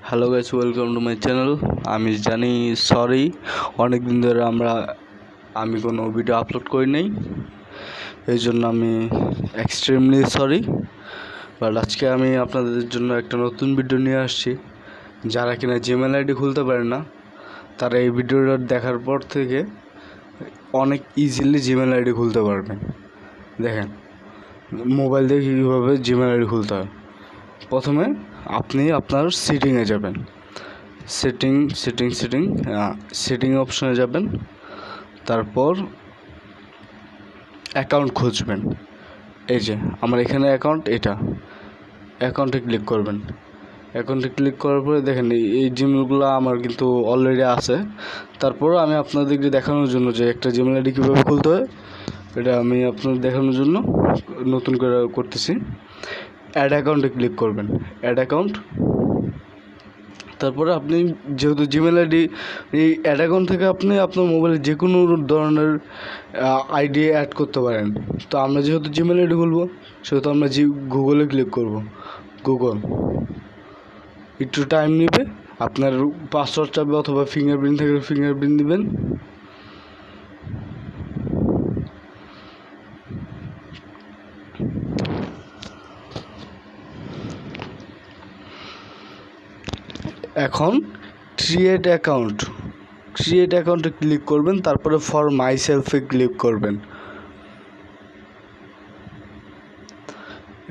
Hello guys, welcome to my channel. আমি জানি sorry, অনেক দিন ধরে আমি কোনো ভিডিও আপলোড করি নাই, এই জন্য আমি এক্সট্রিমলি সরি। বাট আজকে আমি আপনাদের জন্য একটা নতুন ভিডিও নিয়ে আসছি। যারা কিনা জিমেল আইডি খুলতে পারে না, তারা এই ভিডিওটা দেখার পর থেকে অনেক ইজিলি জিমেল আইডি খুলতে পারবেন। দেখেন, মোবাইল দিয়ে কীভাবে জিমেল আইডি খুলতে হয়। প্রথমে আপনি আপনার সেটিংয়ে যাবেন, সেটিং অপশনে যাবেন। তারপর অ্যাকাউন্ট খুঁজবেন। এই যে আমার এখানে অ্যাকাউন্ট, এটা অ্যাকাউন্টে ক্লিক করবেন। অ্যাকাউন্টে ক্লিক করার পরে দেখেন এই জিমেলগুলো আমার কিন্তু অলরেডি আছে। তারপরও আমি আপনাদেরকে দেখানোর জন্য যে একটা জিমেল আইডি কীভাবে খুলতে হয়, এটা আমি আপনাদের দেখানোর জন্য নতুন করে করতেছি। অ্যাড অ্যাকাউন্টে ক্লিক করবেন, অ্যাড অ্যাকাউন্ট। তারপরে আপনি যেহেতু জিমেল আইডি, এই অ্যাড অ্যাকাউন্ট থেকে আপনি আপনার মোবাইলে যে কোনো ধরনের আইডি অ্যাড করতে পারেন। তো আমরা যেহেতু জিমেল আইডি খুলবো, সেহেতু আমরা গুগলে ক্লিক করব। গুগল একটু টাইম নেবে, আপনার পাসওয়ার্ড চাবে অথবা ফিঙ্গারপ্রিন্ট থেকে ফিঙ্গারপ্রিন্ট দিবেন। এখন ক্রিয়েট অ্যাকাউন্টে ক্লিক করবেন। তারপরে ফর মাই সেলফে ক্লিক করবেন।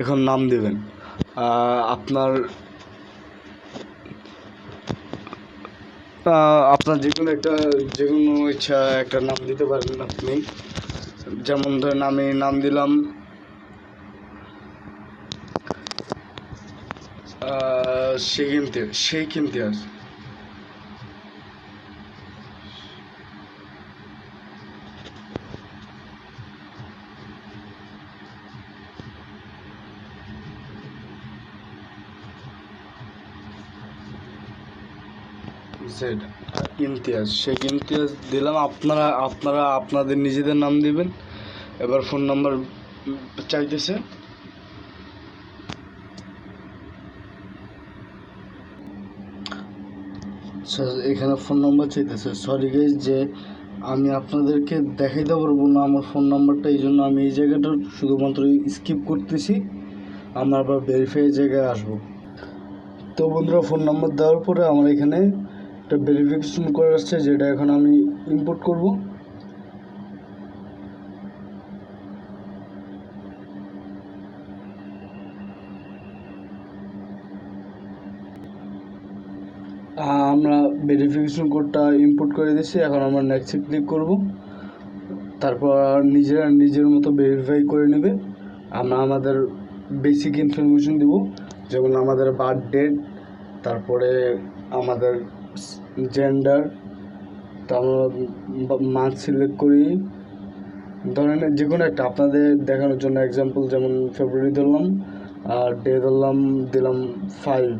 এখন নাম দেবেন আপনার যে কোনো ইচ্ছা একটা নাম দিতে পারবেন আপনি। যেমন ধরেন আমি নাম দিলাম শেখ ইমতিয়াজ। শেখ ইমতিয়াজ দিলাম। আপনারা আপনাদের নিজেদের নাম দিবেন। এবার ফোন নাম্বার চাইতেছে, এখানে ফোন নাম্বার চাইতেছে। সরি গাইজ যে আমি আপনাদেরকে দেখাইতে পারবো না আমার ফোন নাম্বারটা, এই জন্য আমি এই জায়গাটা শুধুমাত্র স্কিপ করতেছি। আমরা আবার ভেরিফাই জায়গায় আসবো। তো বন্ধুরা, ফোন নাম্বার দেওয়ার পরে আমার এখানে একটা ভেরিফিকেশন করে আসছে, যেটা এখন আমি ইম্পোর্ট করব। আমরা ভেরিফিকেশন কোডটা ইম্পোর্ট করে দিচ্ছি। এখন আমরা নেক্সটে ক্লিক করব। তারপর নিজের মতো ভেরিফাই করে নেবে। আমরা আমাদের বেসিক ইনফরমেশন দিব, যেমন আমাদের বার্থ ডেট, তারপরে আমাদের জেন্ডার। তো আমরা মান্থ সিলেক্ট করি, ধরেন যে কোনো একটা আপনাদের দেখানোর জন্য এক্সাম্পল, যেমন ফেব্রুয়ারি ধরলাম, আর ডে দিলাম 5,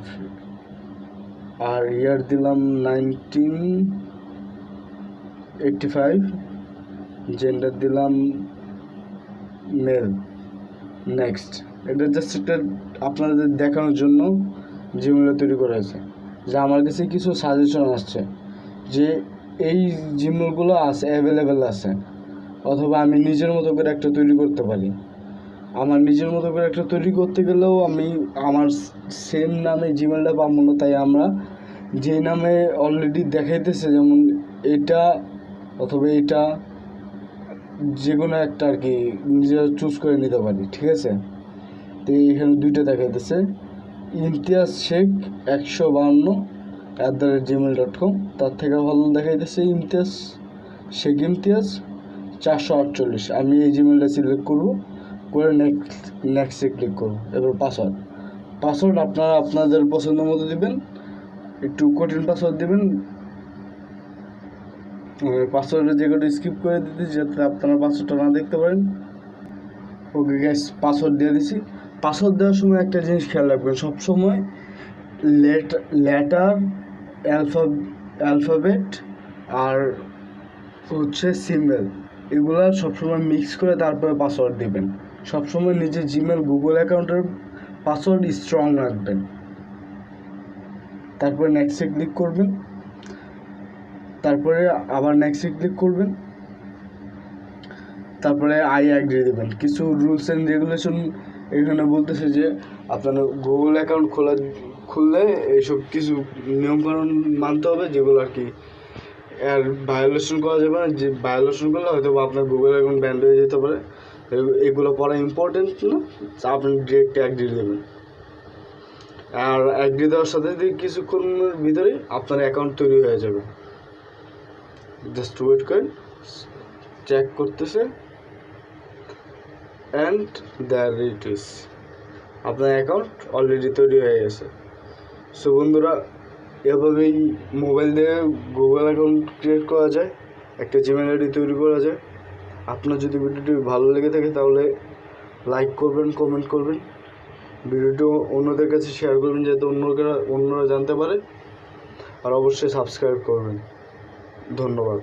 আর ইয়ার দিলাম 1985, জেন্ডার দিলাম মেল। নেক্সট, এটা জাস্ট একটা আপনাদের দেখানোর জন্য জিমেলটা তৈরি করা হয়েছে। যে আমার কাছে কিছু সাজেশন আসছে যে এই জিমেলগুলো অ্যাভেলেবেল আছে, অথবা আমি নিজের মতো করে একটা তৈরি করতে পারি। আমার নিজের মতো করে একটা তৈরি করতে গেলেও আমি আমার সেম নামে জিমেলটা পাবো না। তাই আমরা যে নামে অলরেডি দেখাইতেছে, যেমন এটা অথবা এটা, যে কোনো একটা আর কি নিজেরা চুজ করে নিতে পারি, ঠিক আছে। তো এখানে দুইটা দেখাইতেছে, ইমতিয়াজ শেখ 152@gmail.com। তার থেকে ভালো দেখাইতেছে ইমতিয়াজ 448। আমি এই জিমেলটা সিলেক্ট করব, করে নেক্সটে ক্লিক করব। এবার পাসওয়ার্ড আপনারা আপনাদের পছন্দ মতো দেবেন, একটু কঠিন পাসওয়ার্ড দেবেন। পাসওয়ার্ডের জায়গাটা স্কিপ করে দিতে, যাতে আপনারা পাসওয়ার্ডটা না দেখতে পারেন। ওকে গ্যাস, পাসওয়ার্ড দিয়ে দিছি। পাসওয়ার্ড দেওয়ার সময় একটা জিনিস খেয়াল রাখবেন, সবসময় লেটার, অ্যালফাবেট আর হচ্ছে সিম্বল, এগুলো সবসময় মিক্স করে তারপরে পাসওয়ার্ড দিবেন। সবসময় নিজের জিমেল গুগল অ্যাকাউন্টের পাসওয়ার্ড স্ট্রং রাখবেন। তারপরে নেক্সটে ক্লিক করবেন, তারপরে আবার নেক্সটে ক্লিক করবেন, তারপরে আই অ্যাগ্রি দেবেন। কিছু রুলস অ্যান্ড রেগুলেশন এখানে বলতেছে যে আপনার গুগল অ্যাকাউন্ট খুললে এইসব কিছু নিয়মকানুন মানতে হবে, যেগুলো আর কি আর ভায়োলেশন করা যাবে না। যে ভায়োলেশন করলে হয়তো আপনার গুগল অ্যাকাউন্ট ব্যান্ড হয়ে যেতে পারে। এগুলো পড়া ইম্পর্টেন্ট না, আপনি ডিরেক্ট অ্যাগ্রি দেবেন। আর অ্যাগ্রি দেওয়ার সাথে কিছুক্ষণের ভিতরেই আপনার অ্যাকাউন্ট তৈরি হয়ে যাবে। জাস্ট ওয়েট করেন, চেক করতেছে, অ্যান্ড দ্যার ইট ইজ, আপনার অ্যাকাউন্ট অলরেডি তৈরি হয়ে গেছে। সো বন্ধুরা, এভাবেই মোবাইল দিয়ে গুগল অ্যাকাউন্ট ক্রিয়েট করা যায়, একটা জিমেল আইডি তৈরি করা যায়। আপনার যদি ভিডিওটি ভালো লেগে থাকে তাহলে লাইক করবেন, কমেন্ট করবেন, ভিডিওটি অন্যদের কাছে শেয়ার করবেন যাতে অন্যরা জানতে পারে, আর অবশ্যই সাবস্ক্রাইব করবেন। ধন্যবাদ।